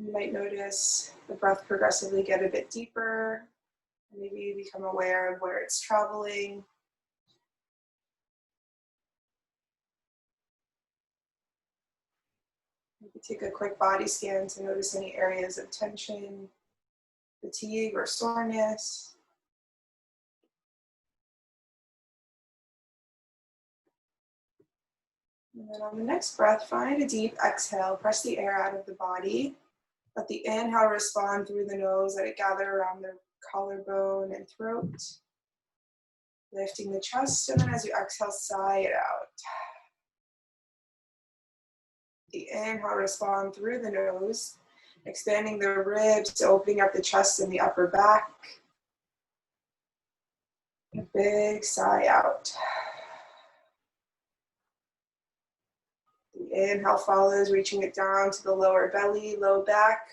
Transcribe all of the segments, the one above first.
You might notice the breath progressively get a bit deeper. Maybe you become aware of where it's traveling. Maybe take a quick body scan to notice any areas of tension, fatigue, or soreness. And then on the next breath, find a deep exhale. Press the air out of the body. Let the inhale respond through the nose. Let it gather around the collarbone and throat. Lifting the chest, and then as you exhale, sigh it out. The inhale, respond through the nose, expanding the ribs, opening up the chest and the upper back. A big sigh out. The inhale follows, reaching it down to the lower belly, low back,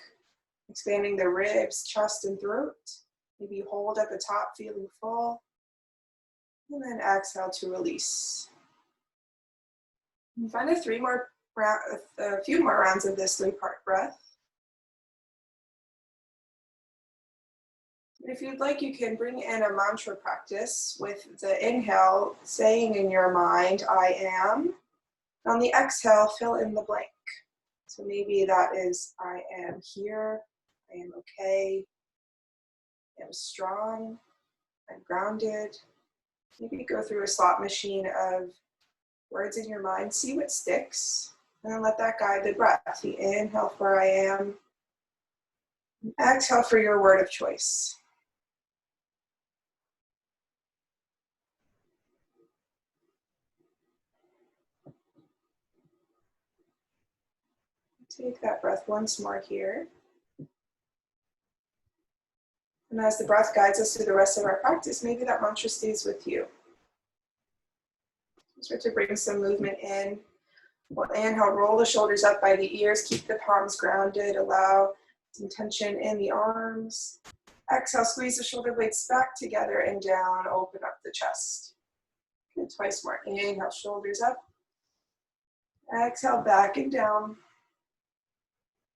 expanding the ribs, chest, and throat. Maybe you hold at the top, feeling full. And then exhale to release. And find a few more rounds of this 3-part breath. If you'd like, you can bring in a mantra practice with the inhale, saying in your mind, I am. On the exhale, fill in the blank. So maybe that is, I am here, I am okay, I am strong, I'm grounded. Maybe go through a slot machine of words in your mind, see what sticks, and then let that guide the breath. The inhale for I am, exhale for your word of choice. Take that breath once more here. And as the breath guides us through the rest of our practice, maybe that mantra stays with you. Start to bring some movement in. We'll inhale, roll the shoulders up by the ears, keep the palms grounded, allow some tension in the arms. Exhale, squeeze the shoulder blades back together and down, open up the chest. Good, twice more. Inhale, shoulders up. Exhale, back and down.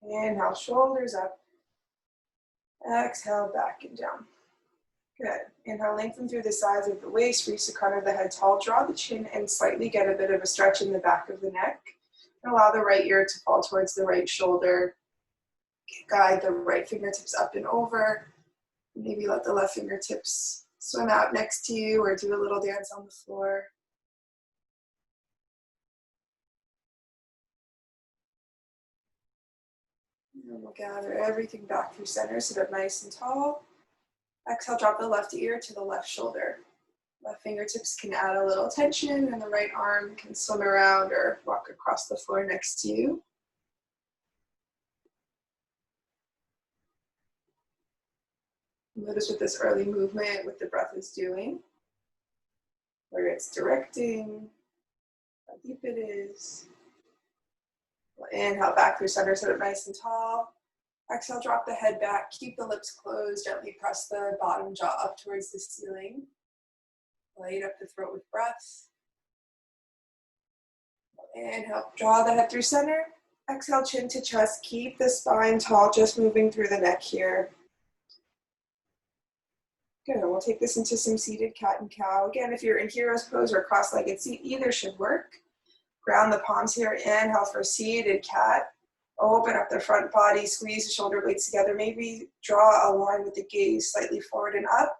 Inhale, shoulders up. Exhale, back and down. Good. Inhale, lengthen through the sides of the waist, reach the crown of the head tall, draw the chin and slightly get a bit of a stretch in the back of the neck. And allow the right ear to fall towards the right shoulder. Guide the right fingertips up and over. Maybe let the left fingertips swim out next to you or do a little dance on the floor. And we'll gather everything back through center, sit up nice and tall. Exhale, drop the left ear to the left shoulder. Left fingertips can add a little tension and the right arm can swim around or walk across the floor next to you. Notice what this early movement with the breath is doing, where it's directing, how deep it is. We'll inhale back through center, sit up nice and tall. Exhale, drop the head back, keep the lips closed, gently press the bottom jaw up towards the ceiling. Light up the throat with breath. Inhale, draw the head through center. Exhale, chin to chest, keep the spine tall, just moving through the neck here. Good, we'll take this into some seated cat and cow. Again, if you're in hero's pose or cross-legged seat, either should work. Ground the palms here, inhale for seated cat. Open up the front body, squeeze the shoulder blades together. Maybe draw a line with the gaze slightly forward and up.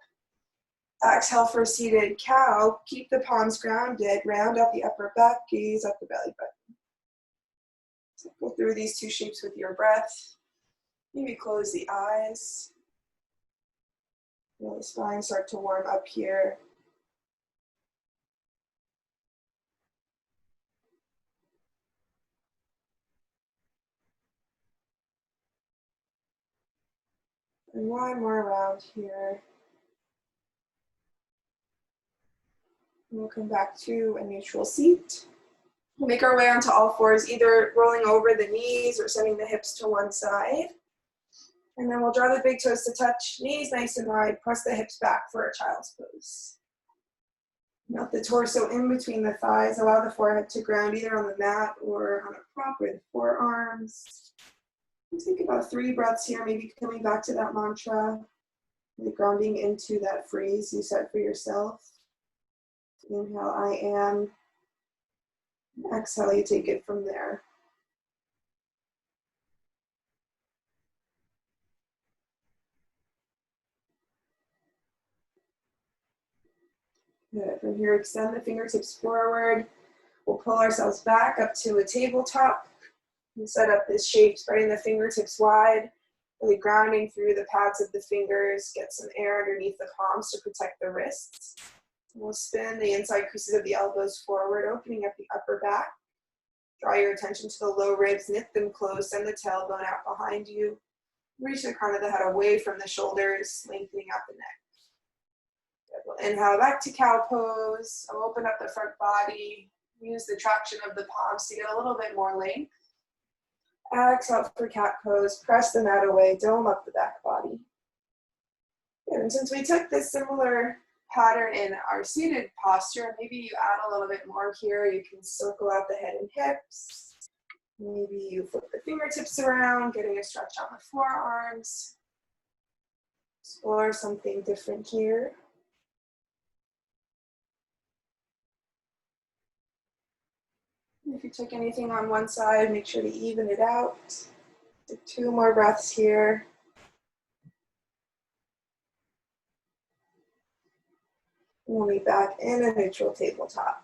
Exhale for seated cow. Keep the palms grounded. Round out the upper back, gaze up the belly button. So go through these two shapes with your breath. Maybe close the eyes. Feel the spine start to warm up here. And one more round here. And we'll come back to a neutral seat. We'll make our way onto all fours, either rolling over the knees or sending the hips to one side. And then we'll draw the big toes to touch, knees nice and wide, press the hips back for a child's pose. Melt the torso in between the thighs, allow the forehead to ground either on the mat or on a prop with forearms. Take about 3 breaths here, maybe coming back to that mantra, really grounding into that phrase you set for yourself. Inhale, I am. Exhale, you take it from there. Good. From here, extend the fingertips forward. We'll pull ourselves back up to a tabletop and set up this shape, spreading the fingertips wide, really grounding through the pads of the fingers. Get some air underneath the palms to protect the wrists. We'll spin the inside creases of the elbows forward, opening up the upper back. Draw your attention to the low ribs, knit them close, send the tailbone out behind you. Reach the crown of the head away from the shoulders, lengthening out the neck. Good. We'll inhale back to cow pose. Open up the front body. Use the traction of the palms to get a little bit more length. Exhale for cat pose. Press the mat away. Dome up the back body. Good. And since we took this similar pattern in our seated posture, maybe you add a little bit more here. You can circle out the head and hips. Maybe you flip the fingertips around, getting a stretch on the forearms. Explore something different here. If you took anything on one side, make sure to even it out. Take 2 more breaths here. We'll meet back in a neutral tabletop.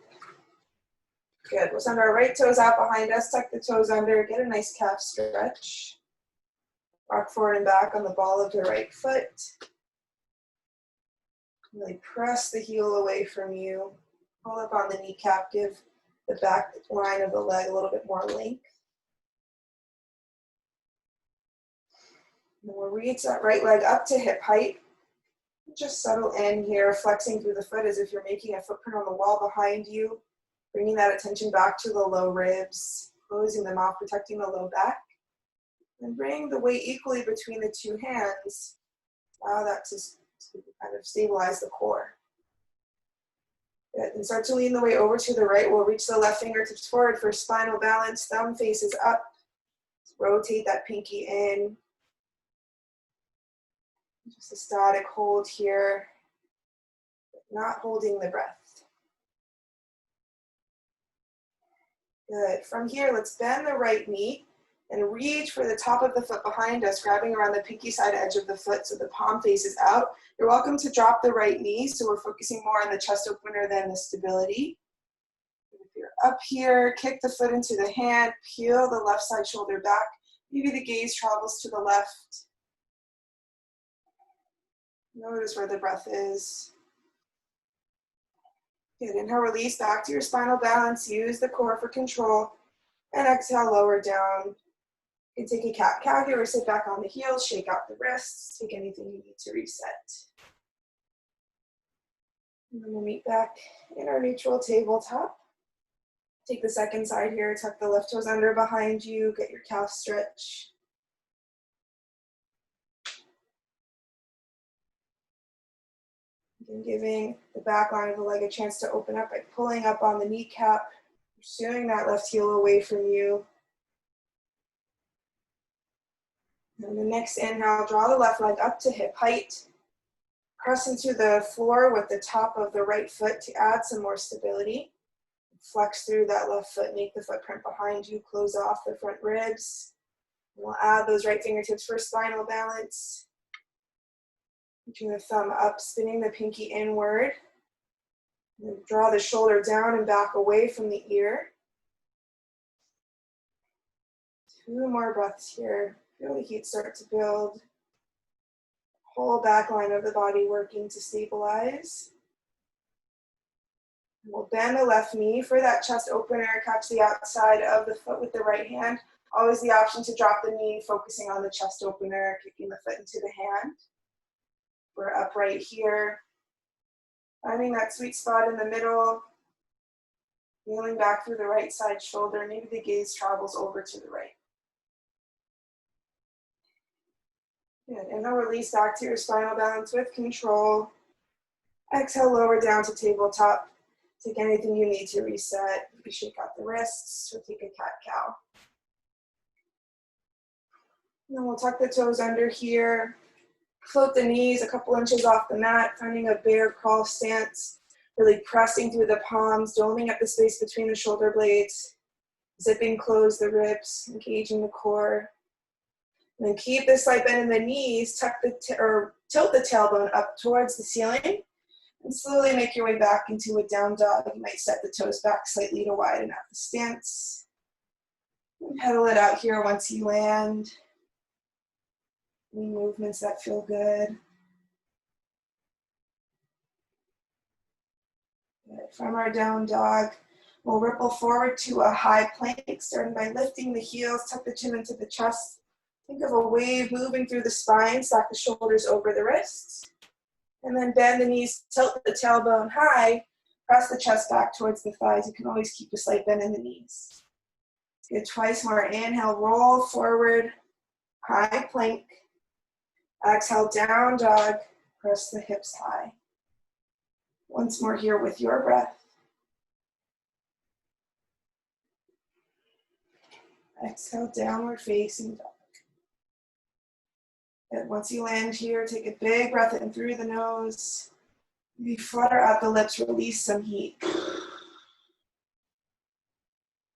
Good. We'll send our right toes out behind us, tuck the toes under, get a nice calf stretch. Rock forward and back on the ball of the right foot. Really press the heel away from you. Pull up on the kneecap, give the back line of the leg a little bit more length. And we'll reach that right leg up to hip height. Just settle in here, flexing through the foot as if you're making a footprint on the wall behind you. Bringing that attention back to the low ribs, closing them off, protecting the low back. And bring the weight equally between the 2 hands. Allow that to kind of stabilize the core. Good. And start to lean the weight over to the right. We'll reach the left fingertips forward for spinal balance. Thumb faces up. Rotate that pinky in. Just a static hold here. Not holding the breath. Good. From here, let's bend the right knee and reach for the top of the foot behind us, grabbing around the pinky side edge of the foot so the palm faces out. You're welcome to drop the right knee, so we're focusing more on the chest opener than the stability. If you're up here, kick the foot into the hand, peel the left side shoulder back. Maybe the gaze travels to the left. Notice where the breath is. Good. Inhale, release back to your spinal balance. Use the core for control. And exhale, lower down. You can take a cat-cow here or sit back on the heels, shake out the wrists, take anything you need to reset. And then we'll meet back in our neutral tabletop. Take the second side here, tuck the left toes under behind you, get your calf stretch. And giving the back line of the leg a chance to open up by pulling up on the kneecap, pursuing that left heel away from you. And the next inhale, draw the left leg up to hip height. Press into the floor with the top of the right foot to add some more stability. Flex through that left foot, make the footprint behind you, close off the front ribs. We'll add those right fingertips for spinal balance. Reaching the thumb up, spinning the pinky inward. And draw the shoulder down and back away from the ear. 2 more breaths here. Feel the heat start to build. Whole back line of the body working to stabilize. We'll bend the left knee for that chest opener. Catch the outside of the foot with the right hand. Always the option to drop the knee, focusing on the chest opener, kicking the foot into the hand. We're upright here. Finding that sweet spot in the middle. Kneeling back through the right side shoulder. Maybe the gaze travels over to the right. Good. Inhale, release back to your spinal balance with control. Exhale, lower down to tabletop. Take anything you need to reset. Maybe shake out the wrists or take a cat-cow. And then we'll tuck the toes under here. Float the knees a couple inches off the mat, finding a bear crawl stance. Really pressing through the palms, doming up the space between the shoulder blades. Zipping close the ribs, engaging the core. And then keep the slight bend in the knees, tilt the tailbone up towards the ceiling, and slowly make your way back into a down dog. You might set the toes back slightly to widen out the stance. And pedal it out here once you land. Any movements that feel good. Good. From our down dog, we'll ripple forward to a high plank, starting by lifting the heels, tuck the chin into the chest. Think of a wave moving through the spine, stack the shoulders over the wrists. And then bend the knees, tilt the tailbone high, press the chest back towards the thighs. You can always keep a slight bend in the knees. Good, twice more. Inhale, roll forward, high plank. Exhale, down dog, press the hips high. Once more here with your breath. Exhale, downward facing dog. And once you land here, take a big breath in through the nose. Maybe flutter out the lips, release some heat.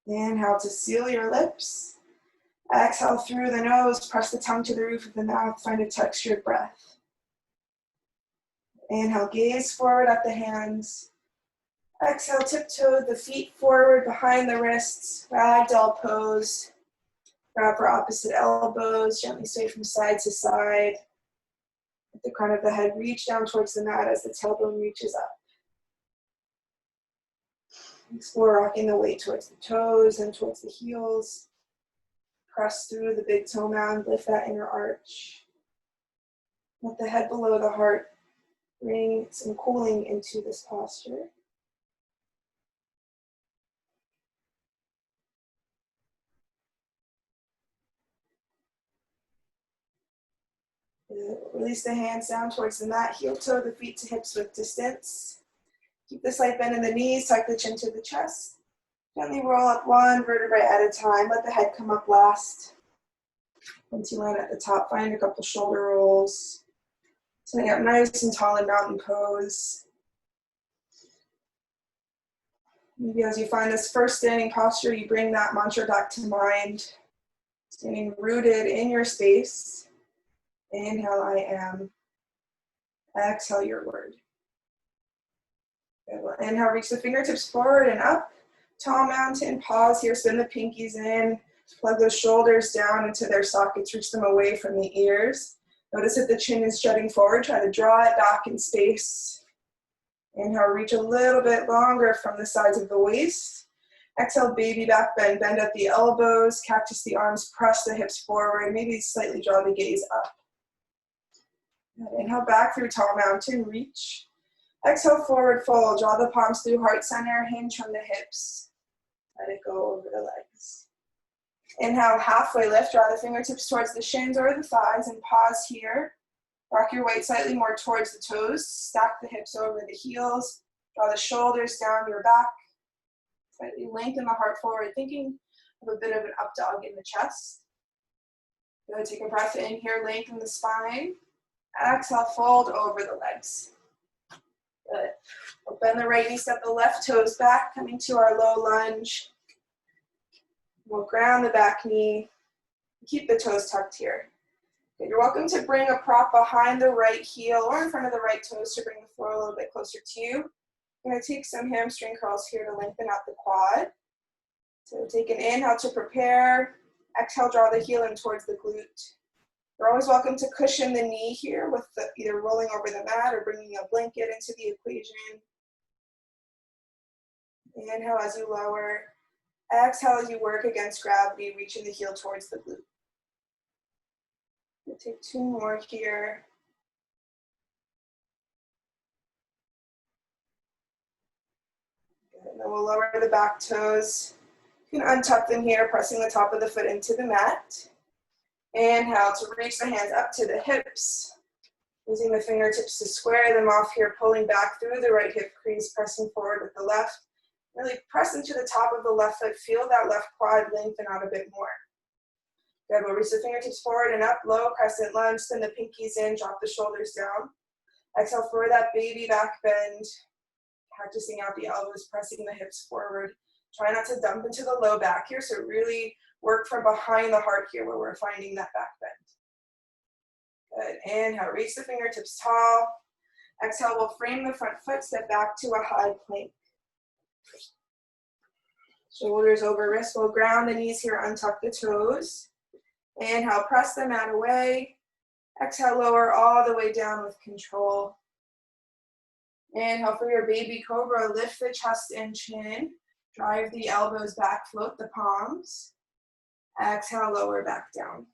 Inhale to seal your lips. Exhale through the nose, press the tongue to the roof of the mouth, find a textured breath. Inhale, gaze forward at the hands. Exhale, tiptoe the feet forward behind the wrists, ragdoll pose. Grab for opposite elbows, gently sway from side to side. At the crown of the head, reach down towards the mat as the tailbone reaches up. Explore rocking the weight towards the toes and towards the heels. Press through the big toe mound, lift that inner arch. Let the head below the heart bring some cooling into this posture. Release the hands down towards the mat, heel toe the feet to hips with distance. Keep the slight bend in the knees, tuck the chin to the chest. Gently roll up one vertebrae at a time. Let the head come up last. Once you land at the top, find a couple shoulder rolls. Sitting up nice and tall in mountain pose. Maybe as you find this first standing posture, you bring that mantra back to mind. Standing rooted in your space. Inhale, I am. Exhale, your word. Good. Well, inhale, reach the fingertips forward and up. Tall mountain, pause here, spin the pinkies in. Plug those shoulders down into their sockets, reach them away from the ears. Notice if the chin is jutting forward, try to draw it back in space. Inhale, reach a little bit longer from the sides of the waist. Exhale, baby back bend, bend at the elbows, cactus the arms, press the hips forward, maybe slightly draw the gaze up. Inhale, back through tall mountain, reach. Exhale, forward fold, draw the palms through heart center, hinge from the hips. Let it go over the legs. Inhale, halfway lift, draw the fingertips towards the shins or the thighs and pause here. Rock your weight slightly more towards the toes, stack the hips over the heels, draw the shoulders down your back. Slightly lengthen the heart forward, thinking of a bit of an up dog in the chest. Good, take a breath in here, lengthen the spine. Exhale, fold over the legs. Good. We'll bend the right knee, step the left toes back, coming to our low lunge. We'll ground the back knee. Keep the toes tucked here. Good. You're welcome to bring a prop behind the right heel or in front of the right toes to bring the floor a little bit closer to you. I'm going to take some hamstring curls here to lengthen out the quad. So take an inhale to prepare. Exhale, draw the heel in towards the glute. You're always welcome to cushion the knee here with either rolling over the mat or bringing a blanket into the equation. Inhale as you lower. Exhale as you work against gravity, reaching the heel towards the glute. We'll take two more here. Good. And then we'll lower the back toes. You can untuck them here, pressing the top of the foot into the mat. Inhale to reach the hands up to the hips. Using the fingertips to square them off here, pulling back through the right hip crease, pressing forward with the left. Really press into the top of the left foot. Feel that left quad lengthen out a bit more. Good, we'll reach the fingertips forward and up, low crescent lunge, send the pinkies in, drop the shoulders down. Exhale for that baby back bend, practicing out the elbows, pressing the hips forward. Try not to dump into the low back here, so really work from behind the heart here where we're finding that back bend. Good, inhale, reach the fingertips tall. Exhale, we'll frame the front foot, step back to a high plank. Shoulders over wrists, we'll ground the knees here, untuck the toes. Inhale, press the mat away. Exhale, lower all the way down with control. Inhale for your baby cobra, lift the chest and chin. Drive the elbows back, float the palms. Exhale, lower back down.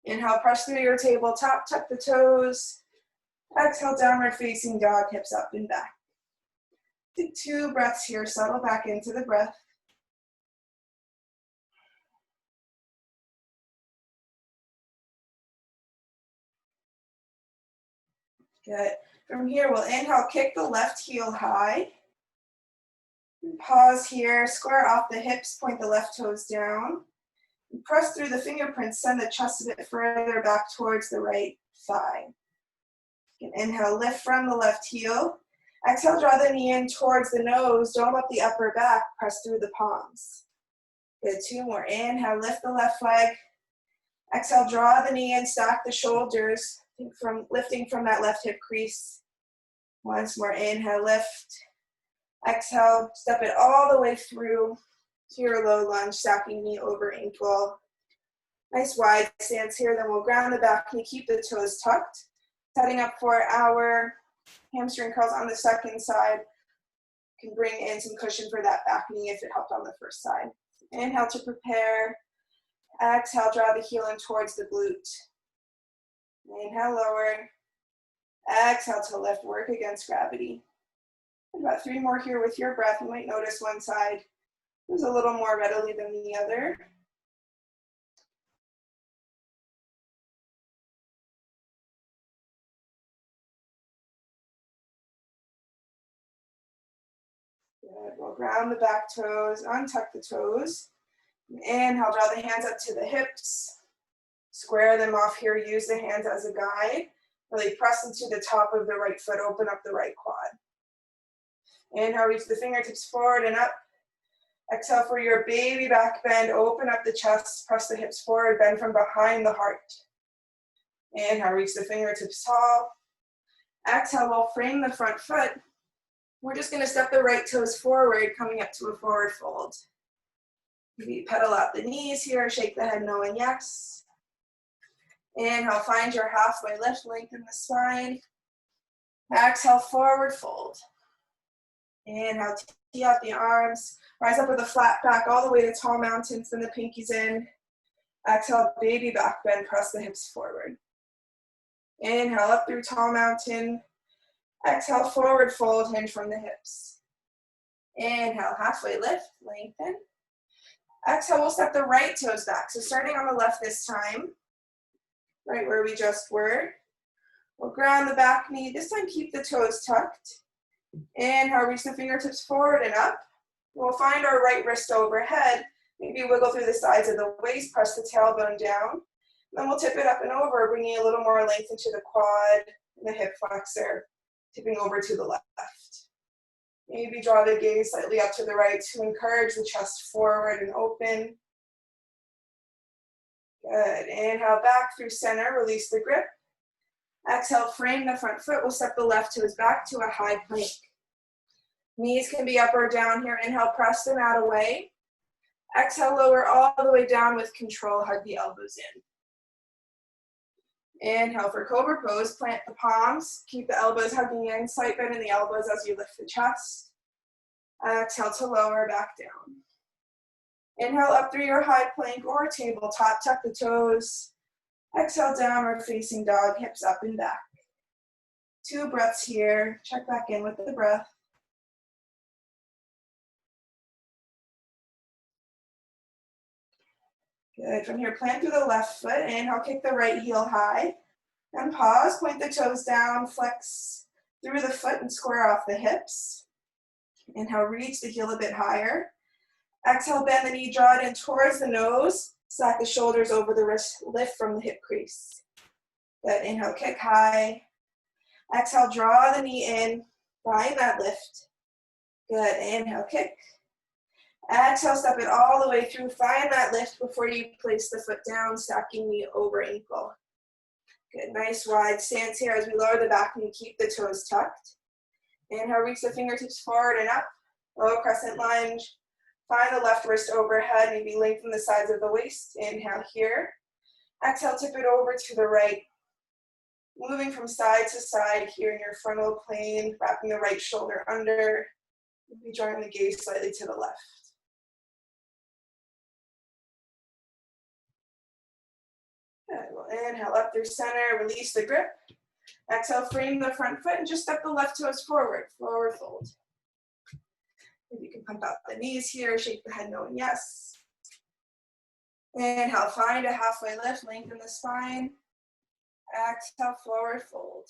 Inhale, press through your tabletop, tuck the toes. Exhale, downward facing dog, hips up and back. Take 2 breaths here, settle back into the breath. Good. From here, we'll inhale, kick the left heel high. Pause here, square off the hips, point the left toes down. Press through the fingerprints, send the chest a bit further back towards the right thigh. You can inhale, lift from the left heel. Exhale, draw the knee in towards the nose, dome up the upper back, press through the palms. Good, 2 more. Inhale, lift the left leg. Exhale, draw the knee in, stack the shoulders, lifting from that left hip crease. Once more, inhale, lift. Exhale, step it all the way through to your low lunge, stacking knee over ankle. Nice wide stance here, then we'll ground the back knee, keep the toes tucked. Setting up for our hamstring curls on the second side. You can bring in some cushion for that back knee if it helped on the first side. Inhale to prepare. Exhale, draw the heel in towards the glute. Inhale, lower. Exhale to lift, work against gravity. About 3 more here with your breath. You might notice one side moves a little more readily than the other. Good. We'll ground the back toes, untuck the toes. Inhale, draw the hands up to the hips. Square them off here, use the hands as a guide. Really press into the top of the right foot, open up the right quad. Inhale, reach the fingertips forward and up. Exhale for your baby back bend, open up the chest, press the hips forward, bend from behind the heart. Inhale, reach the fingertips tall. Exhale, we'll frame the front foot. We're just gonna step the right toes forward, coming up to a forward fold. Maybe pedal out the knees here, shake the head no and yes. Inhale, find your halfway lift, lengthen the spine. Exhale, forward fold. Inhale, tee out the arms. Rise up with a flat back all the way to tall mountain, send the pinkies in. Exhale, baby back bend, press the hips forward. Inhale, up through tall mountain. Exhale, forward fold, hinge from the hips. Inhale, halfway lift, lengthen. Exhale, we'll step the right toes back. So starting on the left this time, right where we just were. We'll ground the back knee. This time, keep the toes tucked. Inhale, reach the fingertips forward and up. We'll find our right wrist overhead. Maybe wiggle through the sides of the waist, press the tailbone down. Then we'll tip it up and over, bringing a little more length into the quad and the hip flexor, tipping over to the left. Maybe draw the gaze slightly up to the right to encourage the chest forward and open. Good. Inhale, back through center, release the grip. Exhale, frame the front foot. We'll step the left toes back to a high plank. Knees can be up or down here. Inhale, press the mat away. Exhale, lower all the way down with control. Hug the elbows in. Inhale for cobra pose. Plant the palms. Keep the elbows hugging in. Slight bend in the elbows as you lift the chest. Exhale to lower back down. Inhale up through your high plank or tabletop. Tuck the toes. Exhale, downward facing dog, hips up and back. 2 breaths here. Check back in with the breath. Good. From here, plant through the left foot. Inhale, kick the right heel high. And pause, point the toes down, flex through the foot and square off the hips. Inhale, reach the heel a bit higher. Exhale, bend the knee, draw it in towards the nose. Stack the shoulders over the wrist, lift from the hip crease. Good, inhale, kick high. Exhale, draw the knee in, find that lift. Good, inhale, kick. Exhale, step it all the way through, find that lift before you place the foot down, stacking knee over ankle. Good, nice wide stance here as we lower the back knee, keep the toes tucked. Inhale, reach the fingertips forward and up, low crescent lunge. Find the left wrist overhead, maybe lengthen the sides of the waist. Inhale here. Exhale, tip it over to the right. Moving from side to side here in your frontal plane, wrapping the right shoulder under. Maybe drawing the gaze slightly to the left. Good, we'll inhale up through center, release the grip. Exhale, frame the front foot and just step the left toes forward, forward fold. Maybe you can pump out the knees here, shake the head, knowing yes. Inhale, find a halfway lift, lengthen the spine. Exhale, forward fold.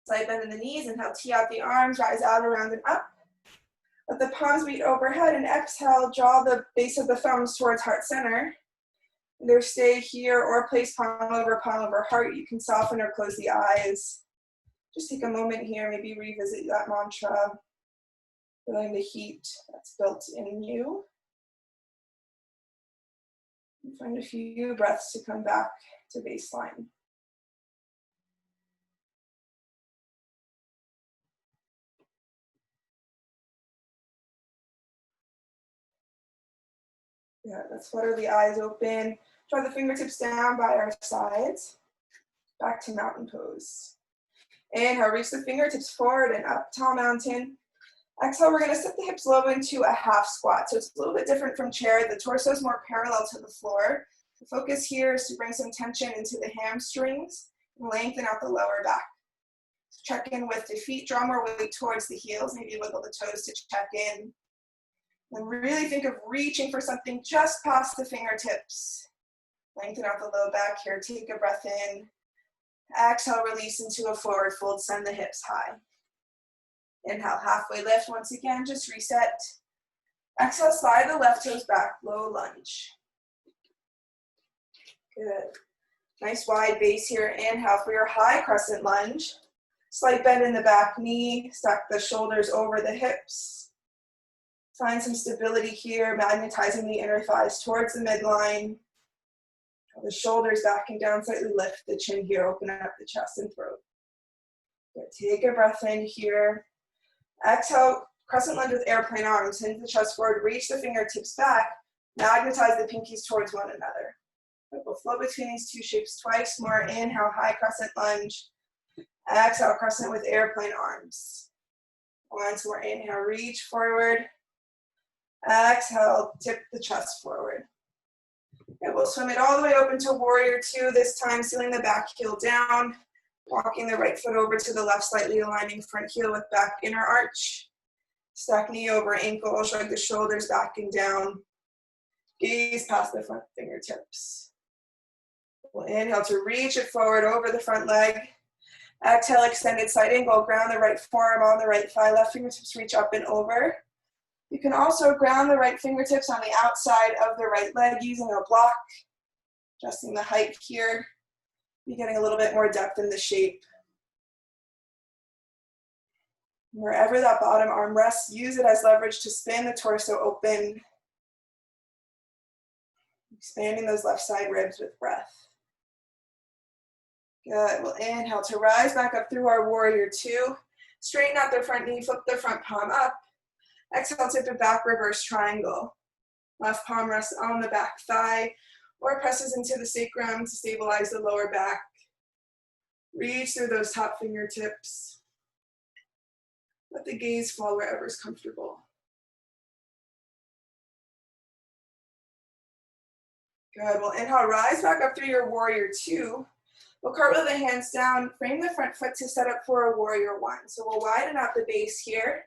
Slight bend in the knees, inhale, tee out the arms, rise out, around and up. Let the palms meet overhead and exhale, draw the base of the thumbs towards heart center. Either stay here or place palm over heart. You can soften or close the eyes. Just take a moment here, maybe revisit that mantra. Feeling the heat that's built in you. And find a few breaths to come back to baseline. Yeah, let's flutter the eyes open. Draw the fingertips down by our sides. Back to mountain pose. Inhale, reach the fingertips forward and up, tall mountain. Exhale, we're going to sit the hips low into a half squat. So it's a little bit different from chair. The torso is more parallel to the floor. The focus here is to bring some tension into the hamstrings and lengthen out the lower back. Check in with the feet, draw more weight towards the heels, maybe wiggle the toes to check in. And really think of reaching for something just past the fingertips. Lengthen out the low back here, take a breath in. Exhale, release into a forward fold, send the hips high. Inhale, halfway lift. Once again, just reset. Exhale, slide the left toes back, low lunge. Good. Nice wide base here. Inhale for your high crescent lunge. Slight bend in the back knee. Stack the shoulders over the hips. Find some stability here, magnetizing the inner thighs towards the midline. Draw the shoulders back and down, slightly lift the chin here, open up the chest and throat. Good. Take a breath in here. Exhale, crescent lunge with airplane arms. Hinge the chest forward, reach the fingertips back, magnetize the pinkies towards one another. We'll flow between these two shapes twice more. Inhale, high crescent lunge. Exhale, crescent with airplane arms. Once more, inhale, reach forward. Exhale, tip the chest forward. Okay, we'll swim it all the way open to warrior two, this time sealing the back heel down. Walking the right foot over to the left, slightly aligning front heel with back inner arch. Stack knee over ankle, shrug the shoulders back and down. Gaze past the front fingertips. We'll inhale to reach it forward over the front leg. Exhale, extended side angle. Ground the right forearm on the right thigh. Left fingertips reach up and over. You can also ground the right fingertips on the outside of the right leg using a block. Adjusting the height here. You're getting a little bit more depth in the shape. Wherever that bottom arm rests, use it as leverage to spin the torso open. Expanding those left side ribs with breath. Good. We'll inhale to rise back up through our warrior two. Straighten out the front knee, flip the front palm up. Exhale, tip it back, reverse triangle. Left palm rests on the back thigh or presses into the sacrum to stabilize the lower back. Reach through those top fingertips. Let the gaze fall wherever's comfortable. Good. We'll inhale, rise back up through your warrior two. We'll cartwheel the hands down, frame the front foot to set up for a warrior one. So we'll widen out the base here.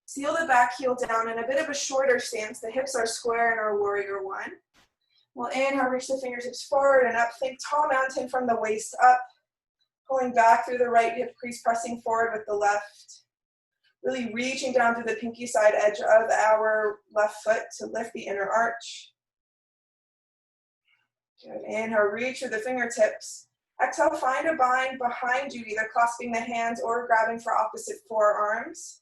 Seal the back heel down in a bit of a shorter stance. The hips are square in our warrior one. We'll inhale, reach the fingertips forward and up. Think tall mountain from the waist up. Pulling back through the right hip crease, pressing forward with the left. Really reaching down through the pinky side edge of our left foot to lift the inner arch. Good. Inhale, reach with the fingertips. Exhale, find a bind behind you, either clasping the hands or grabbing for opposite forearms.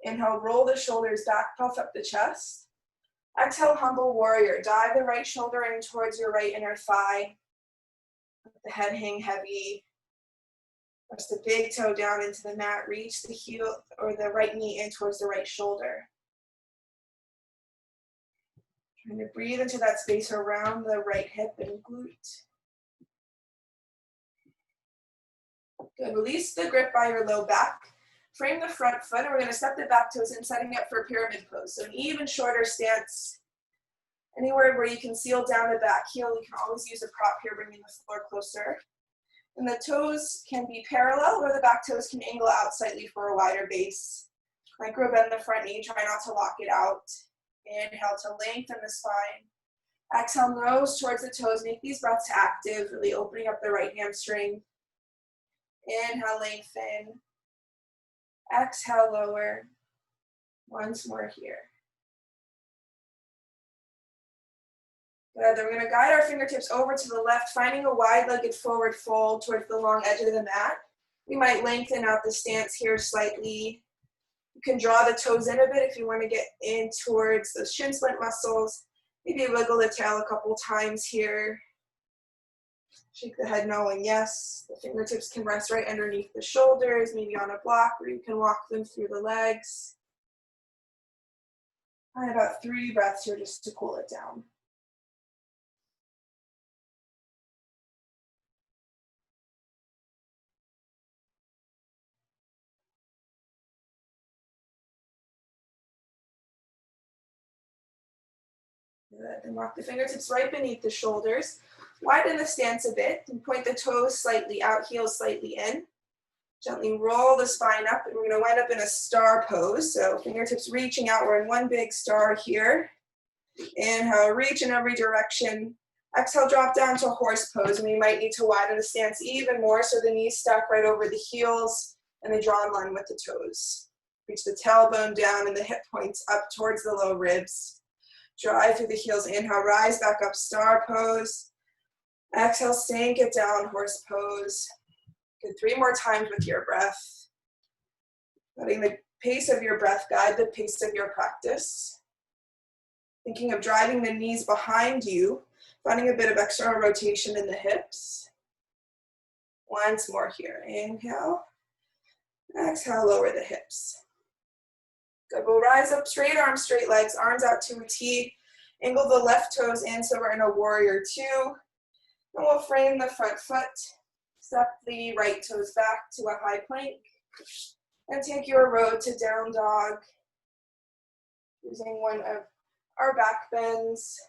Inhale, roll the shoulders back, puff up the chest. Exhale, humble warrior. Dive the right shoulder in towards your right inner thigh. Let the head hang heavy. Press the big toe down into the mat. Reach the heel or the right knee in towards the right shoulder. Trying to breathe into that space around the right hip and glute. Good. Release the grip by your low back. Frame the front foot, and we're going to step the back toes in, setting up for a pyramid pose. So an even shorter stance. Anywhere where you can seal down the back heel, you can always use a prop here, bringing the floor closer. And the toes can be parallel, or the back toes can angle out slightly for a wider base. Micro bend the front knee, try not to lock it out. Inhale to lengthen the spine. Exhale, nose towards the toes. Make these breaths active, really opening up the right hamstring. Inhale, lengthen. Exhale, lower. Once more here. Good. Then we're going to guide our fingertips over to the left, finding a wide-legged forward fold towards the long edge of the mat. We might lengthen out the stance here slightly. You can draw the toes in a bit if you want to get in towards those shin splint muscles. Maybe wiggle the tail a couple times here. Shake the head knowing yes. The fingertips can rest right underneath the shoulders, maybe on a block where you can walk them through the legs. Find about 3 breaths here just to cool it down. Good. Then walk the fingertips right beneath the shoulders. Widen the stance a bit and point the toes slightly out, heels slightly in. Gently roll the spine up, and we're going to wind up in a star pose. So fingertips reaching out. We're in one big star here. Inhale, reach in every direction. Exhale, drop down to horse pose. And we might need to widen the stance even more so the knees stack right over the heels and they draw in line with the toes. Reach the tailbone down and the hip points up towards the low ribs. Drive through the heels. Inhale, rise back up, star pose. Exhale, sink it down, horse pose. Good. 3 more times with your breath. Letting the pace of your breath guide the pace of your practice. Thinking of driving the knees behind you, finding a bit of external rotation in the hips. Once more here. Inhale. Exhale, lower the hips. Good. We'll rise up, straight arms, straight legs, arms out to a T. Angle the left toes in so we're in a warrior 2. And we'll frame the front foot. Step the right toes back to a high plank. And take your road to down dog. Using one of our back bends.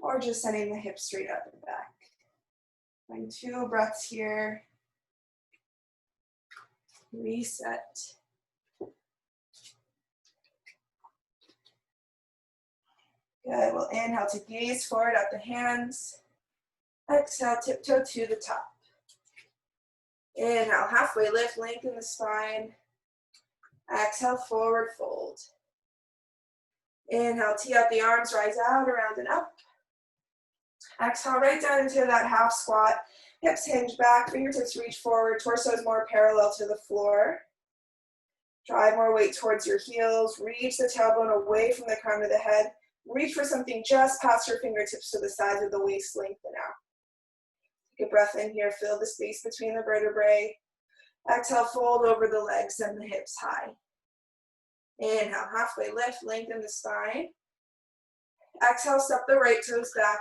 Or just sending the hips straight up and back. Find 2 breaths here. Reset. Good. We'll inhale to gaze forward at the hands. Exhale, tiptoe to the top. Inhale, halfway lift, lengthen the spine. Exhale, forward fold. Inhale, tee up the arms, rise out, around and up. Exhale, right down into that half squat. Hips hinge back, fingertips reach forward, torso is more parallel to the floor. Drive more weight towards your heels. Reach the tailbone away from the crown of the head. Reach for something just past your fingertips to the sides of the waist, lengthen out. Take a breath in here, fill the space between the vertebrae. Exhale, fold over the legs, send the hips high. Inhale, halfway lift, lengthen the spine. Exhale, step the right toes back,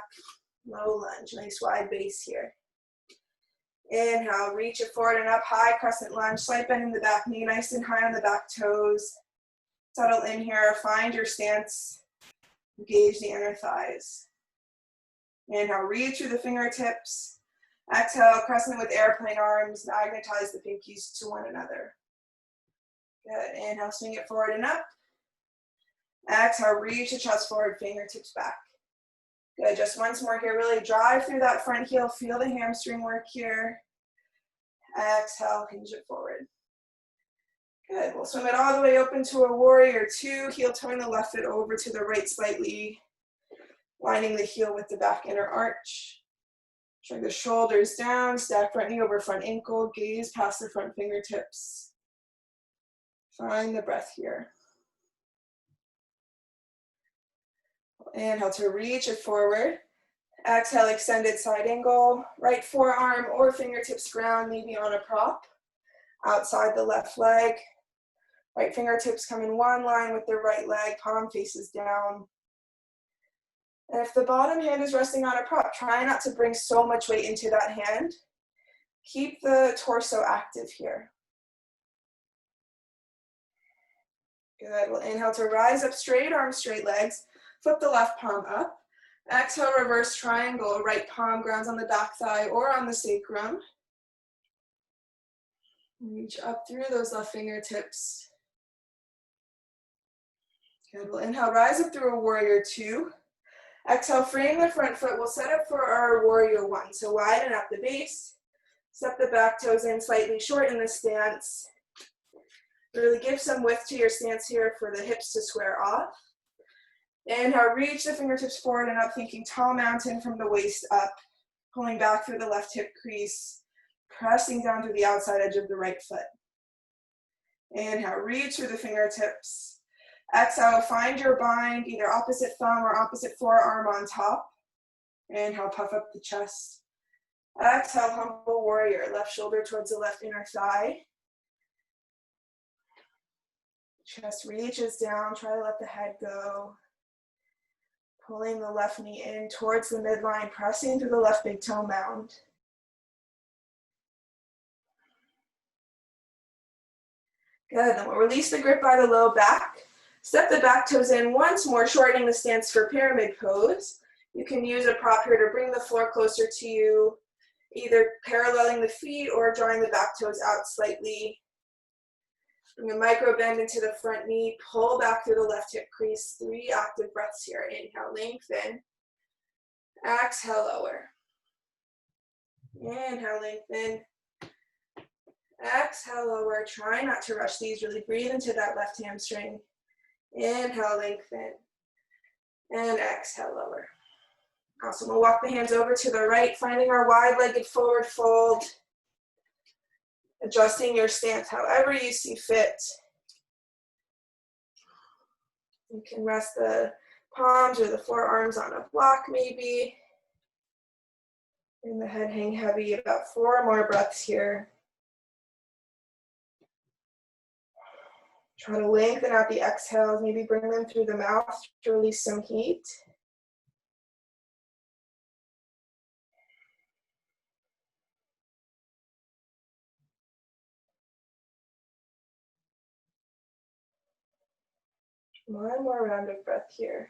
low lunge, nice wide base here. Inhale, reach it forward and up, high crescent lunge, slight bend in the back knee, nice and high on the back toes. Settle in here, find your stance, engage the inner thighs. Inhale, reach through the fingertips. Exhale, crescent with airplane arms, magnetize the pinkies to one another. Good, inhale, swing it forward and up. Exhale, reach the chest forward, fingertips back. Good, just once more here, really drive through that front heel, feel the hamstring work here. Exhale, hinge it forward. Good, we'll swim it all the way open to a warrior 2, heel turn the left foot over to the right slightly. Lining the heel with the back inner arch. Drag the shoulders down, stack front knee over front ankle, gaze past the front fingertips. Find the breath here. Inhale to reach it forward. Exhale, extended side angle. Right forearm or fingertips ground, maybe on a prop. Outside the left leg. Right fingertips come in one line with the right leg, palm faces down. And if the bottom hand is resting on a prop, try not to bring so much weight into that hand. Keep the torso active here. Good. We'll inhale to rise up, straight arms, straight legs. Flip the left palm up. Exhale, reverse triangle. Right palm grounds on the back thigh or on the sacrum. Reach up through those left fingertips. Good. We'll inhale, rise up through a warrior two. Exhale, frame the front foot. We'll set up for our warrior one. So widen up the base. Step the back toes in slightly, shorten the stance. Really give some width to your stance here for the hips to square off. Inhale, reach the fingertips forward and up, thinking tall mountain from the waist up. Pulling back through the left hip crease. Pressing down to the outside edge of the right foot. Inhale, reach through the fingertips. Exhale, find your bind, either opposite thumb or opposite forearm on top. Inhale, puff up the chest. Exhale, humble warrior. Left shoulder towards the left inner thigh. Chest reaches down, try to let the head go. Pulling the left knee in towards the midline, pressing through the left big toe mound. Good, then we'll release the grip by the low back. Step the back toes in once more, shortening the stance for pyramid pose. You can use a prop here to bring the floor closer to you, either paralleling the feet or drawing the back toes out slightly. Bring a micro bend into the front knee, pull back through the left hip crease. 3 active breaths here. Inhale, lengthen. Exhale, lower. Inhale, lengthen. Exhale, lower. Try not to rush these. Really breathe into that left hamstring. Inhale, lengthen. And exhale, lower. Awesome. We'll walk the hands over to the right, finding our wide-legged forward fold. Adjusting your stance however you see fit. You can rest the palms or the forearms on a block maybe. And the head hang heavy. About 4 more breaths here. Try to lengthen out the exhales. Maybe bring them through the mouth to release some heat. One more round of breath here.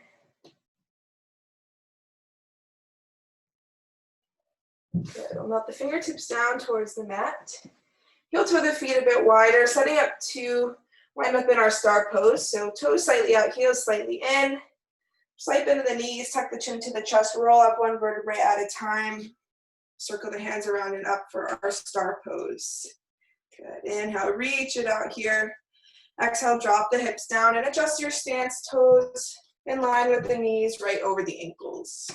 Good. We'll melt the fingertips down towards the mat. Heel toe the feet a bit wider, setting up to wind up in our star pose. So toes slightly out, heels slightly in. Slight bend of the knees, tuck the chin to the chest, roll up one vertebrae at a time. Circle the hands around and up for our star pose. Good. Inhale, reach it out here. Exhale, drop the hips down and adjust your stance, toes in line with the knees, right over the ankles.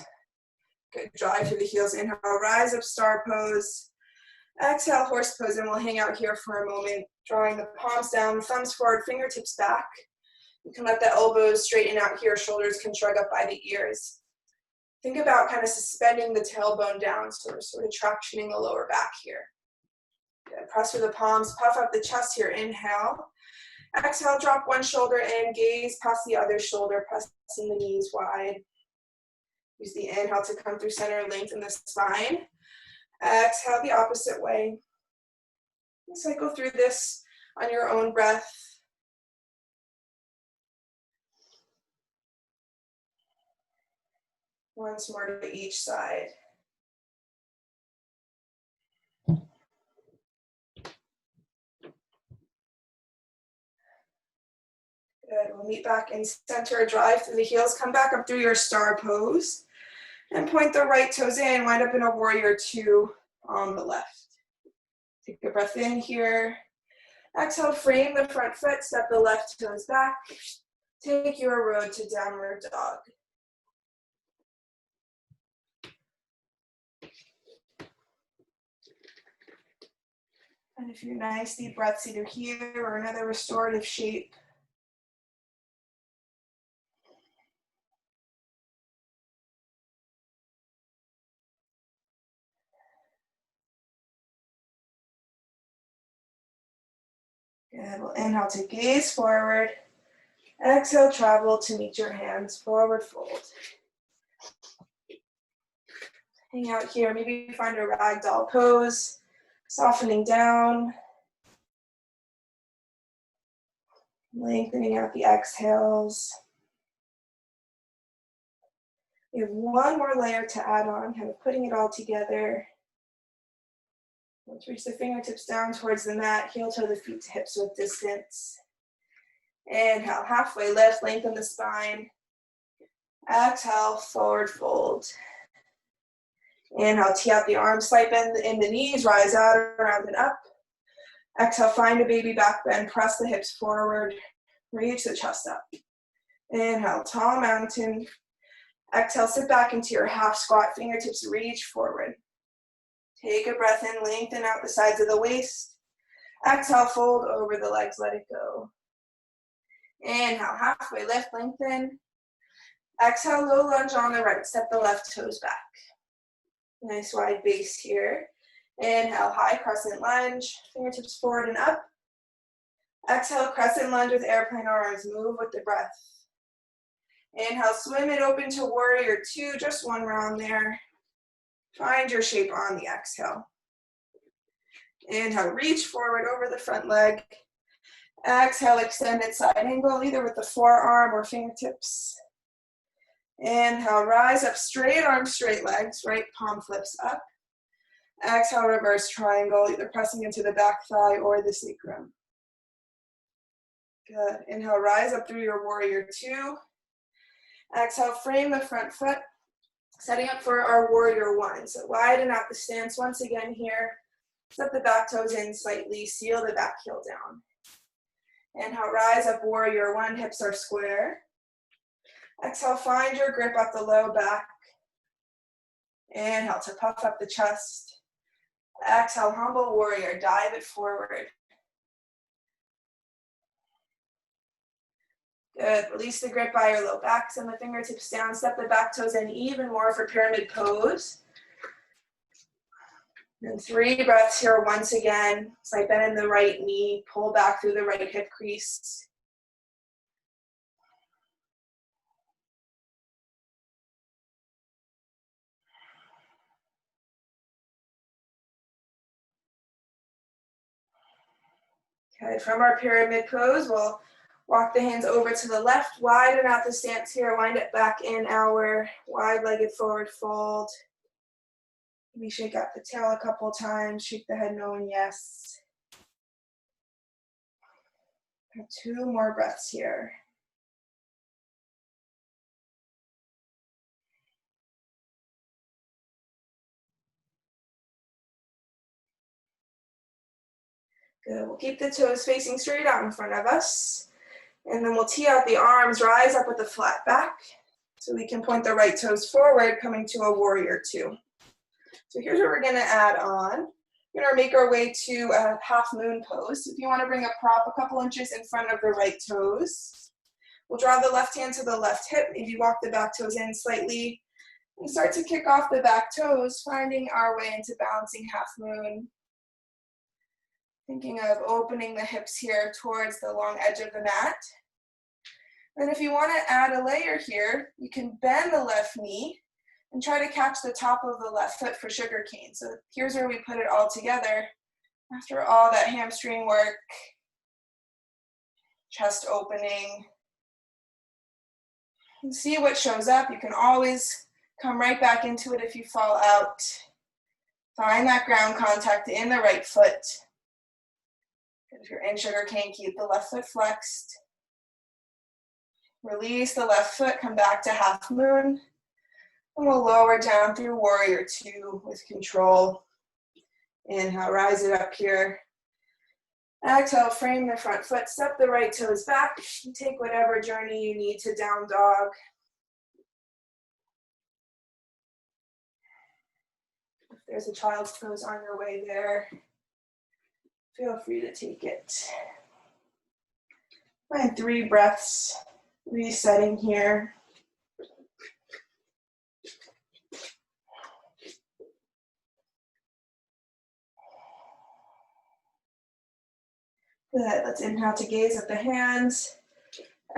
Good, drive through the heels. Inhale, rise up, star pose. Exhale, horse pose, and we'll hang out here for a moment, drawing the palms down, thumbs forward, fingertips back. You can let the elbows straighten out here, shoulders can shrug up by the ears. Think about kind of suspending the tailbone down, so we're sort of tractioning the lower back here. Good, press through the palms, puff up the chest here, inhale. Exhale, drop one shoulder in, gaze past the other shoulder, pressing the knees wide. Use the inhale to come through center, lengthen the spine. Exhale the opposite way. Cycle through this on your own breath. Once more to each side. Good, we'll meet back in center, drive through the heels, come back up through your star pose, and point the right toes in, wind up in a warrior two on the left. Take a breath in here. Exhale, frame the front foot, step the left toes back. Take your road to downward dog. And if you're nice, deep breaths either here or another restorative shape. Good. We'll inhale to gaze forward. Exhale, travel to meet your hands, forward fold. Hang out here, maybe find a ragdoll pose, softening down, lengthening out the exhales. We have one more layer to add on, kind of putting it all together. Let's reach the fingertips down towards the mat, heel toe the feet to hips with distance. Inhale, halfway lift, lengthen the spine. Exhale, forward fold. Inhale, tee out the arms, slight bend in the knees, rise out, around and up. Exhale, find a baby back bend, press the hips forward, reach the chest up. Inhale, tall mountain. Exhale, sit back into your half squat, fingertips reach forward. Take a breath in, lengthen out the sides of the waist. Exhale, fold over the legs, let it go. Inhale, halfway lift, lengthen. Exhale, low lunge on the right, step the left toes back. Nice wide base here. Inhale, high crescent lunge, fingertips forward and up. Exhale, crescent lunge with airplane arms, move with the breath. Inhale, swim it open to warrior two, just one round there. Find your shape on the exhale. Inhale, reach forward over the front leg. Exhale, extended side angle, either with the forearm or fingertips. Inhale, rise up, straight arms, straight legs, right palm flips up. Exhale, reverse triangle, either pressing into the back thigh or the sacrum. Good. Inhale, rise up through your warrior two. Exhale, frame the front foot, setting up for our warrior one. So widen out the stance once again here. Step the back toes in slightly, seal the back heel down. Inhale, rise up, warrior one, hips are square. Exhale, find your grip up the low back. Inhale to puff up the chest. Exhale, humble warrior, dive it forward. Good, release the grip by your low back, send the fingertips down, step the back toes in even more for pyramid pose. And 3 breaths here once again. Slight bend in the right knee, pull back through the right hip crease. Good, from our pyramid pose, we'll walk the hands over to the left, widen out the stance here, wind it back in our wide-legged forward fold. Maybe shake out the tail a couple times, shake the head no and yes. 2 more breaths here. Good, we'll keep the toes facing straight out in front of us. And then we'll tee out the arms, rise up with a flat back. So we can point the right toes forward, coming to a warrior two. So here's what we're gonna add on. We're gonna make our way to a half moon pose. If you wanna bring a prop a couple inches in front of the right toes, we'll draw the left hand to the left hip, maybe walk the back toes in slightly, and start to kick off the back toes, finding our way into balancing half moon. Thinking of opening the hips here towards the long edge of the mat. And if you wanna add a layer here, you can bend the left knee and try to catch the top of the left foot for sugar cane. So here's where we put it all together. After all that hamstring work, chest opening, and see what shows up. You can always come right back into it if you fall out. Find that ground contact in the right foot. If you're in sugar cane, keep the left foot flexed. Release the left foot, come back to half moon. And we'll lower down through warrior two with control. Inhale, rise it up here. Exhale, frame the front foot, step the right toes back. Take whatever journey you need to down dog. If there's a child's pose on your way there. Feel free to take it. Find 3 breaths, resetting here. Good, let's inhale to gaze at the hands.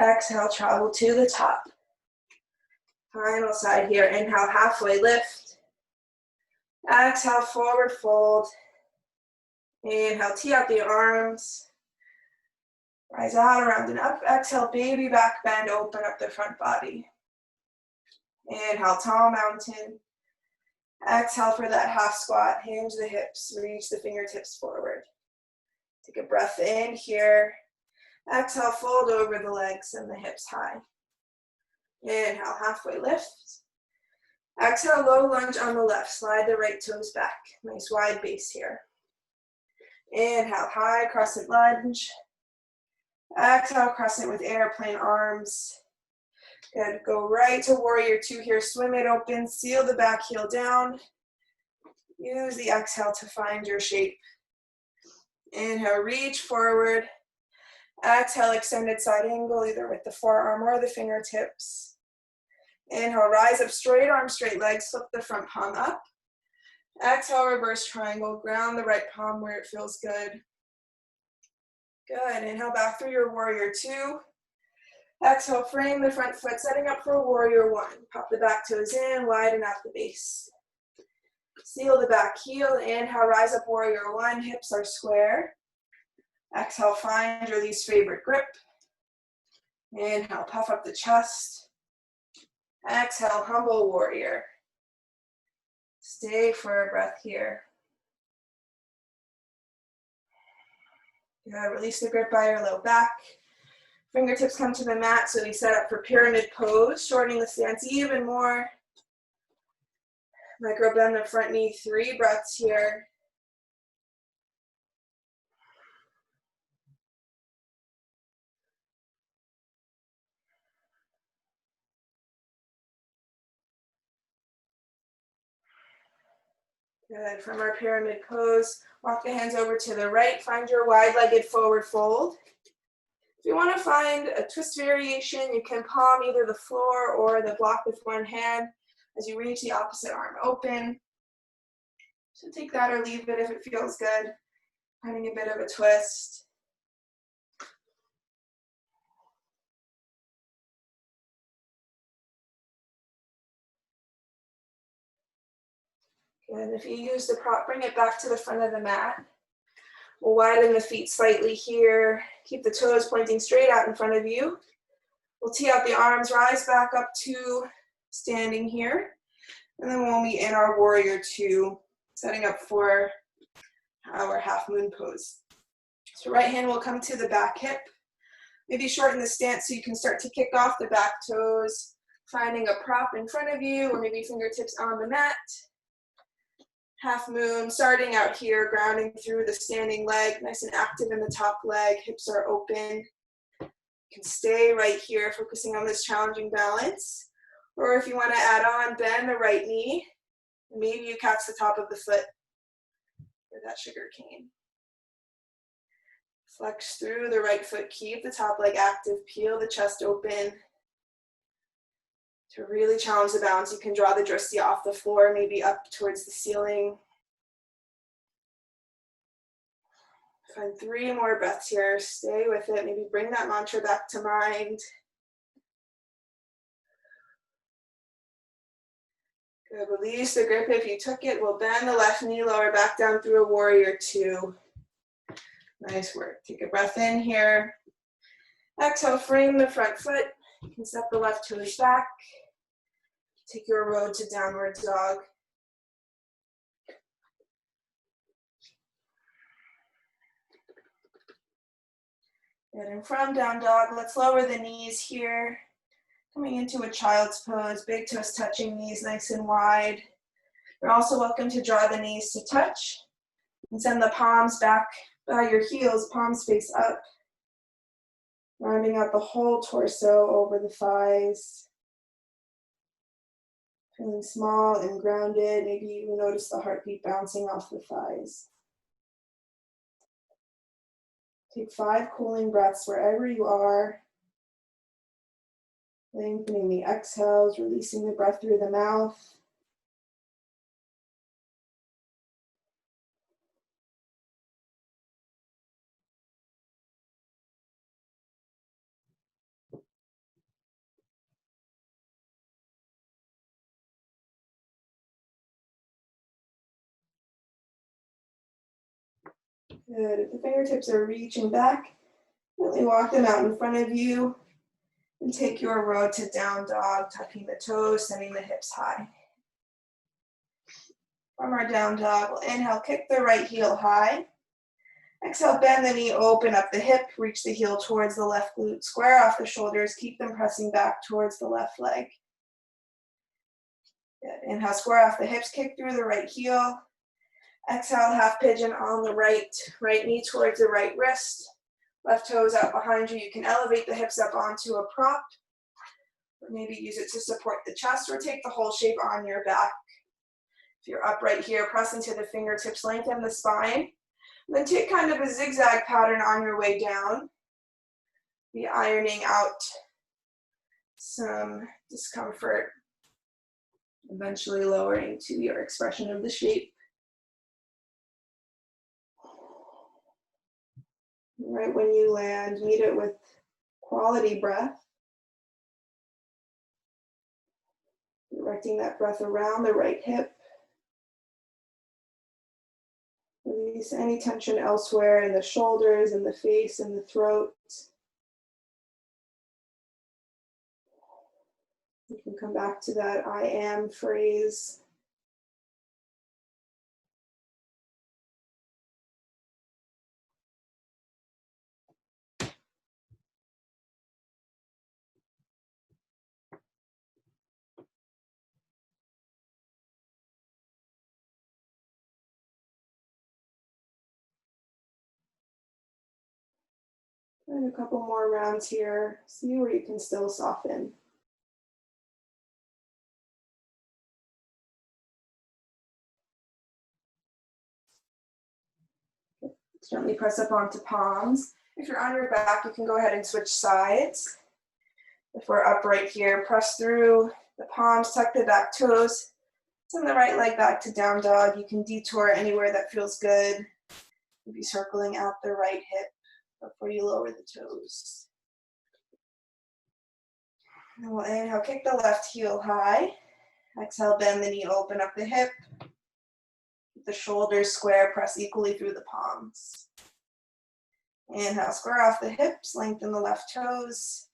Exhale, travel to the top. Final side here, inhale, halfway lift. Exhale, forward fold. Inhale, tee out the arms. Rise out, around and up. Exhale, baby back bend, open up the front body. Inhale, tall mountain. Exhale for that half squat, hinge the hips, reach the fingertips forward. Take a breath in here. Exhale, fold over the legs and the hips high. Inhale, halfway lift. Exhale, low lunge on the left. Slide the right toes back. Nice wide base here. Inhale, high crescent lunge. Exhale, crescent with airplane arms. Good, go right to warrior 2 here. Swim it open, seal the back heel down. Use the exhale to find your shape. Inhale, reach forward. Exhale, extended side angle, either with the forearm or the fingertips. Inhale, rise up, straight arm, straight legs, flip the front palm up. Exhale, reverse triangle, ground the right palm where it feels good. Good, inhale back through your warrior 2. Exhale, frame the front foot, setting up for warrior 1. Pop the back toes in, widen out the base. Seal the back heel, inhale, rise up warrior 1, hips are square. Exhale, find your least favorite grip. Inhale, puff up the chest. Exhale, humble warrior. Stay for a breath here. Good, release the grip by your low back. Fingertips come to the mat, so we set up for pyramid pose, shortening the stance even more. Micro bend the front knee, 3 breaths here. Good, from our pyramid pose, walk the hands over to the right, find your wide-legged forward fold. If you want to find a twist variation, you can palm either the floor or the block with one hand as you reach the opposite arm open. So take that or leave it if it feels good. Finding a bit of a twist. Good, if you use the prop, bring it back to the front of the mat. We'll widen the feet slightly here. Keep the toes pointing straight out in front of you. We'll tee out the arms, rise back up to standing here. And then we'll meet in our warrior 2, setting up for our half moon pose. So right hand will come to the back hip. Maybe shorten the stance so you can start to kick off the back toes, finding a prop in front of you or maybe fingertips on the mat. Half moon, starting out here, grounding through the standing leg, nice and active in the top leg, hips are open. You can stay right here, focusing on this challenging balance. Or if you want to add on, bend the right knee. Maybe you catch the top of the foot or that sugar cane. Flex through the right foot, keep the top leg active, peel the chest open. To really challenge the balance, you can draw the drishti off the floor, maybe up towards the ceiling. Find 3 more breaths here, stay with it, maybe bring that mantra back to mind. Good, release the grip if you took it. We'll bend the left knee, lower back down through a warrior 2. Nice work. Take a breath in here. Exhale, frame the front foot. You can step the left toes back. Take your road to downward dog. Good, and from down dog, let's lower the knees here. Coming into a child's pose, big toes touching, knees nice and wide. You're also welcome to draw the knees to touch and send the palms back by your heels, palms face up. Rounding out the whole torso over the thighs. Feeling small and grounded. Maybe you notice the heartbeat bouncing off the thighs. Take 5 cooling breaths wherever you are. Lengthening the exhales, releasing the breath through the mouth. Good. If the fingertips are reaching back, gently walk them out in front of you and take your road to down dog, tucking the toes, sending the hips high. From our down dog, we'll inhale, kick the right heel high. Exhale, bend the knee, open up the hip, reach the heel towards the left glute, square off the shoulders, keep them pressing back towards the left leg. Good. Inhale, square off the hips, kick through the right heel. Exhale, half pigeon on the right knee towards the right wrist. Left toes out behind you. You can elevate the hips up onto a prop, or maybe use it to support the chest, or take the whole shape on your back. If you're upright here, press into the fingertips, lengthen the spine. Then take kind of a zigzag pattern on your way down. Be ironing out some discomfort, eventually lowering to your expression of the shape. Right when you land, meet it with quality breath. Directing that breath around the right hip. Release any tension elsewhere in the shoulders, in the face, in the throat. You can come back to that I am phrase. And a couple more rounds here. See where you can still soften. Gently press up onto palms. If you're on your back, you can go ahead and switch sides. If we're upright here, press through the palms, tuck the back toes. Send the right leg back to down dog. You can detour anywhere that feels good. Maybe circling out the right hip before you lower the toes. And we'll inhale, kick the left heel high. Exhale, bend the knee, open up the hip. Keep the shoulders square, press equally through the palms. Inhale, square off the hips, lengthen the left toes.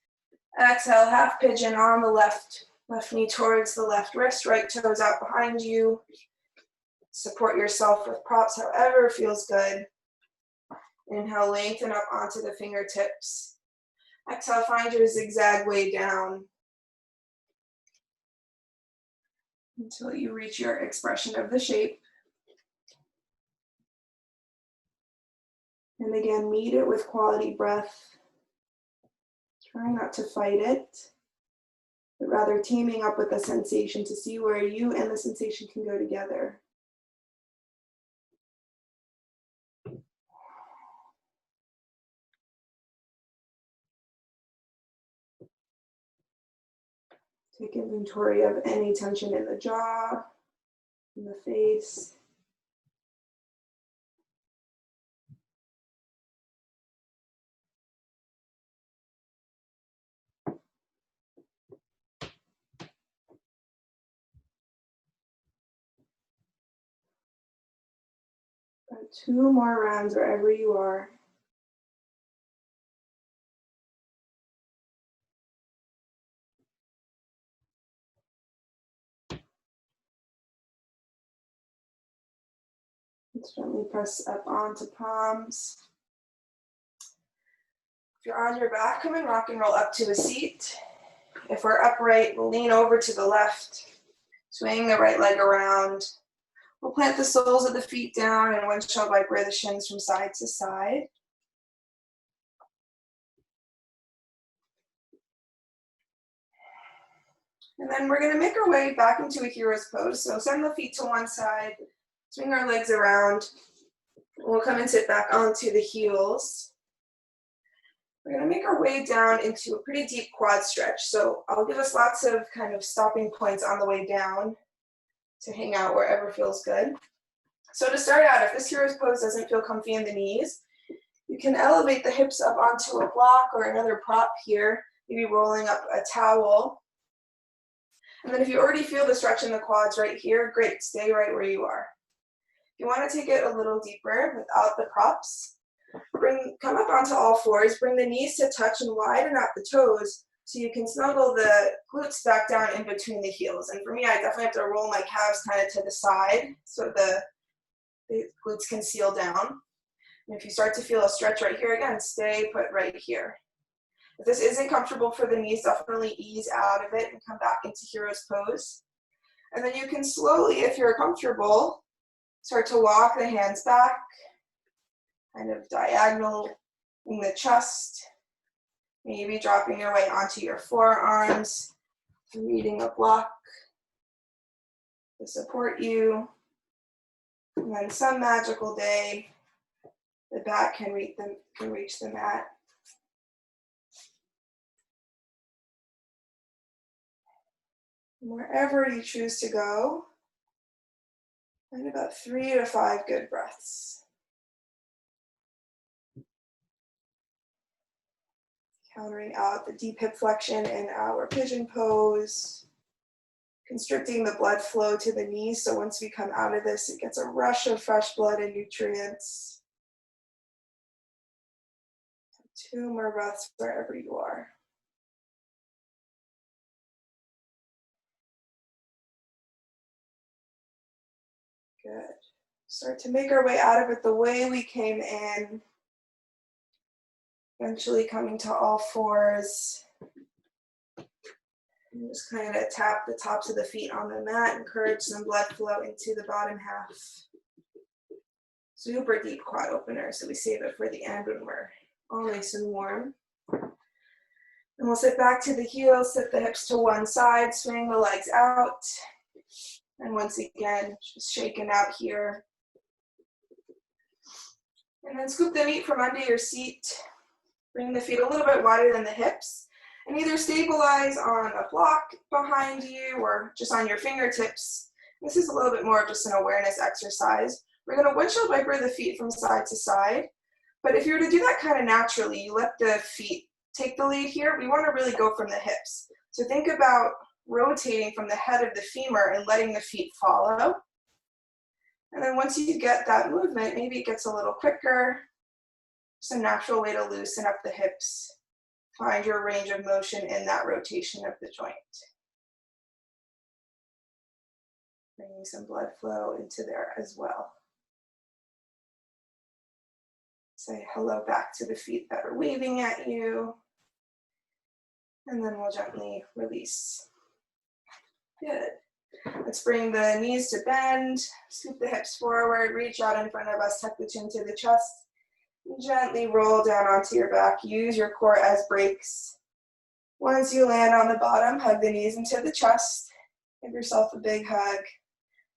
Exhale, half pigeon on the left knee towards the left wrist, right toes out behind you. Support yourself with props, however feels good. Inhale, lengthen up onto the fingertips. Exhale, find your zigzag way down until you reach your expression of the shape. And again, meet it with quality breath. Try not to fight it, but rather teaming up with the sensation to see where you and the sensation can go together. Take inventory of any tension in the jaw, in the face. Got 2 more rounds wherever you are. Let's gently press up onto palms. If you're on your back, come and rock and roll up to a seat. If we're upright, we'll lean over to the left, swing the right leg around. We'll plant the soles of the feet down and windshield wiper the shins from side to side. And then we're going to make our way back into a hero's pose. So send the feet to one side, swing our legs around. We'll come and sit back onto the heels. We're gonna make our way down into a pretty deep quad stretch. So I'll give us lots of kind of stopping points on the way down to hang out wherever feels good. So to start out, if this hero's pose doesn't feel comfy in the knees, you can elevate the hips up onto a block or another prop here, maybe rolling up a towel. And then if you already feel the stretch in the quads right here, great, stay right where you are. If you want to take it a little deeper without the props, come up onto all fours, bring the knees to touch and widen out the toes so you can snuggle the glutes back down in between the heels. And for me, I definitely have to roll my calves kind of to the side so the glutes can seal down. And if you start to feel a stretch right here, again, stay put right here. If this isn't comfortable for the knees, definitely ease out of it and come back into hero's pose. And then you can slowly, if you're comfortable, start to walk the hands back, kind of diagonal in the chest, maybe dropping your weight onto your forearms, reading a block to support you. And then some magical day, the back can reach the mat. Wherever you choose to go, find about 3 to 5 good breaths. Countering out the deep hip flexion in our pigeon pose, constricting the blood flow to the knees, so once we come out of this, it gets a rush of fresh blood and nutrients. 2 more breaths wherever you are. Good. Start to make our way out of it the way we came in. Eventually coming to all fours. And just kind of tap the tops of the feet on the mat, encourage some blood flow into the bottom half. Super deep quad opener, so we save it for the end when we're all nice and warm. And we'll sit back to the heels, sit the hips to one side, swing the legs out. And once again, just shaking out here. And then scoop the meat from under your seat. Bring the feet a little bit wider than the hips. And either stabilize on a block behind you or just on your fingertips. This is a little bit more of just an awareness exercise. We're going to windshield wiper the feet from side to side. But if you were to do that kind of naturally, you let the feet take the lead here. We want to really go from the hips. So think about rotating from the head of the femur and letting the feet follow. And then once you get that movement, maybe it gets a little quicker. It's a natural way to loosen up the hips. Find your range of motion in that rotation of the joint. Bringing some blood flow into there as well. Say hello back to the feet that are waving at you. And then we'll gently release. Good. Let's bring the knees to bend, scoop the hips forward, reach out in front of us, tuck the chin to the chest, and gently roll down onto your back. Use your core as brakes. Once you land on the bottom, hug the knees into the chest. Give yourself a big hug.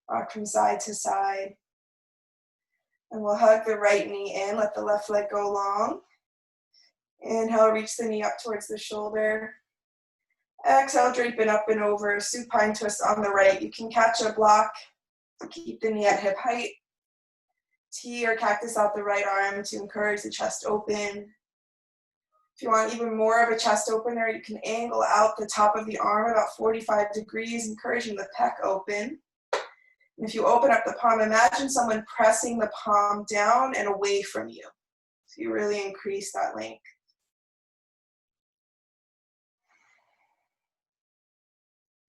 Rock from side to side. And we'll hug the right knee in, let the left leg go long. Inhale, reach the knee up towards the shoulder. Exhale, draping up and over, supine twist on the right. You can catch a block to keep the knee at hip height. T or cactus out the right arm to encourage the chest open. If you want even more of a chest opener, you can angle out the top of the arm about 45 degrees, encouraging the pec open. And if you open up the palm, imagine someone pressing the palm down and away from you. So you really increase that length.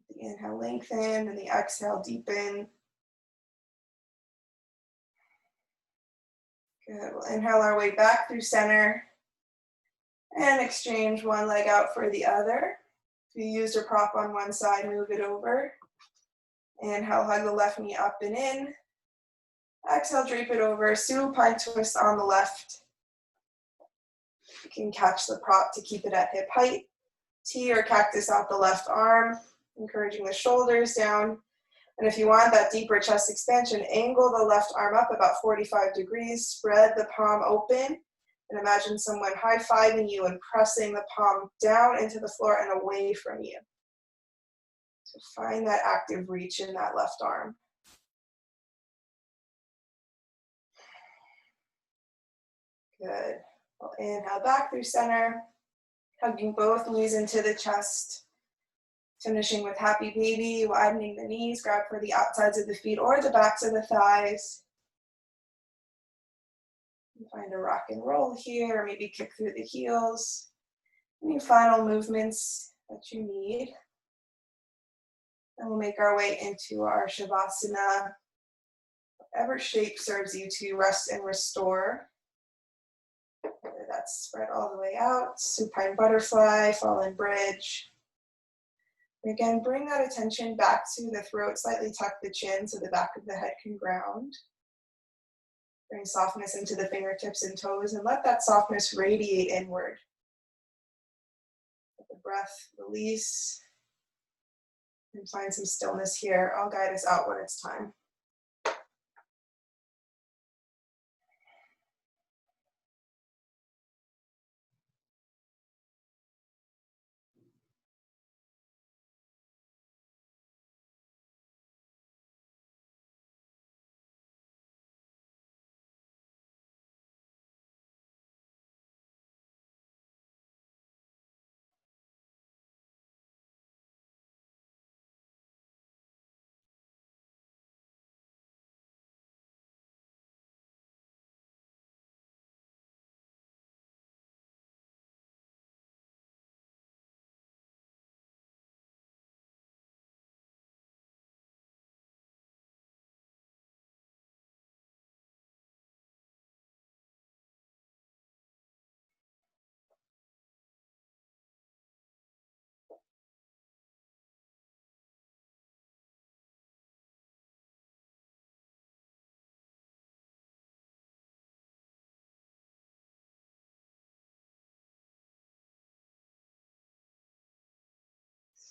The inhale, lengthen, and the exhale, deepen. Good. We'll inhale our way back through center and exchange one leg out for the other. If you used a prop on one side, move it over. Inhale, hug the left knee up and in. Exhale, drape it over. Supine twist on the left. You can catch the prop to keep it at hip height. T or cactus out the left arm, encouraging the shoulders down. And if you want that deeper chest expansion, angle the left arm up about 45 degrees, spread the palm open, And imagine someone high-fiving you and pressing the palm down into the floor and away from you. So find that active reach in that left arm. Good. We'll inhale back through center, hugging both knees into the chest. Finishing with happy baby, widening the knees, grab for the outsides of the feet or the backs of the thighs. And find a rock and roll here, or maybe kick through the heels. Any final movements that you need. And we'll make our way into our Shavasana. Whatever shape serves you to rest and restore. Whether that's spread all the way out, supine butterfly, fallen bridge. And again, bring that attention back to the throat, slightly tuck the chin so the back of the head can ground. Bring softness into the fingertips and toes and let that softness radiate inward. Let the breath release and find some stillness here. I'll guide us out when it's time.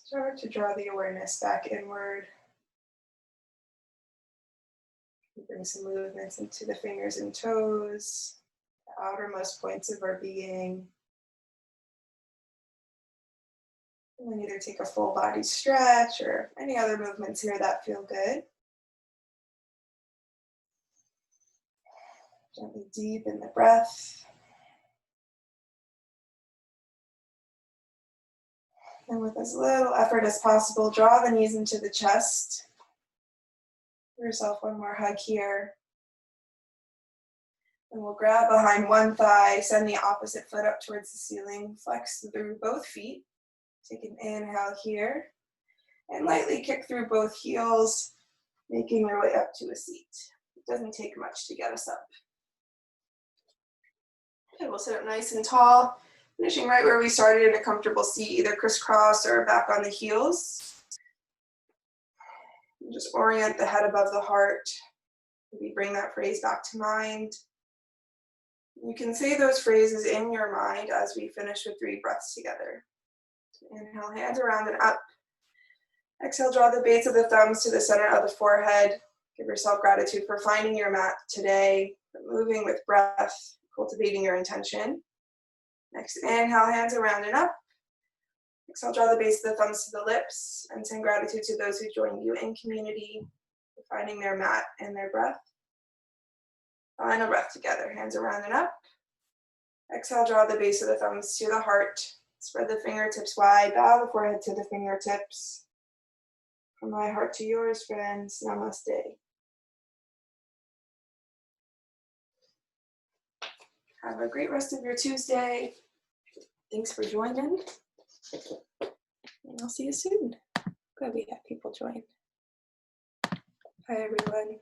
Start to draw the awareness back inward. Bring some movements into the fingers and toes, the outermost points of our being. And then either take a full body stretch or any other movements here that feel good. Gently deepen the breath. And with as little effort as possible, draw the knees into the chest. Give yourself one more hug here. And we'll grab behind one thigh, send the opposite foot up towards the ceiling, flex through both feet. Take an inhale here. And lightly kick through both heels, making your way up to a seat. It doesn't take much to get us up. And we'll sit up nice and tall, finishing right where we started in a comfortable seat, either crisscross or back on the heels. And just orient the head above the heart. Maybe bring that phrase back to mind. You can say those phrases in your mind as we finish with 3 breaths together. So inhale, hands around and up. Exhale, draw the base of the thumbs to the center of the forehead. Give yourself gratitude for finding your mat today, for moving with breath, cultivating your intention. Next, inhale, hands around and up. Exhale, draw the base of the thumbs to the lips and send gratitude to those who joined you in community for finding their mat and their breath. Final breath together, hands around and up. Exhale, draw the base of the thumbs to the heart. Spread the fingertips wide, bow the forehead to the fingertips. From my heart to yours, friends, namaste. Have a great rest of your Tuesday. Thanks for joining. And I'll see you soon. Glad we had people join. Bye, everyone.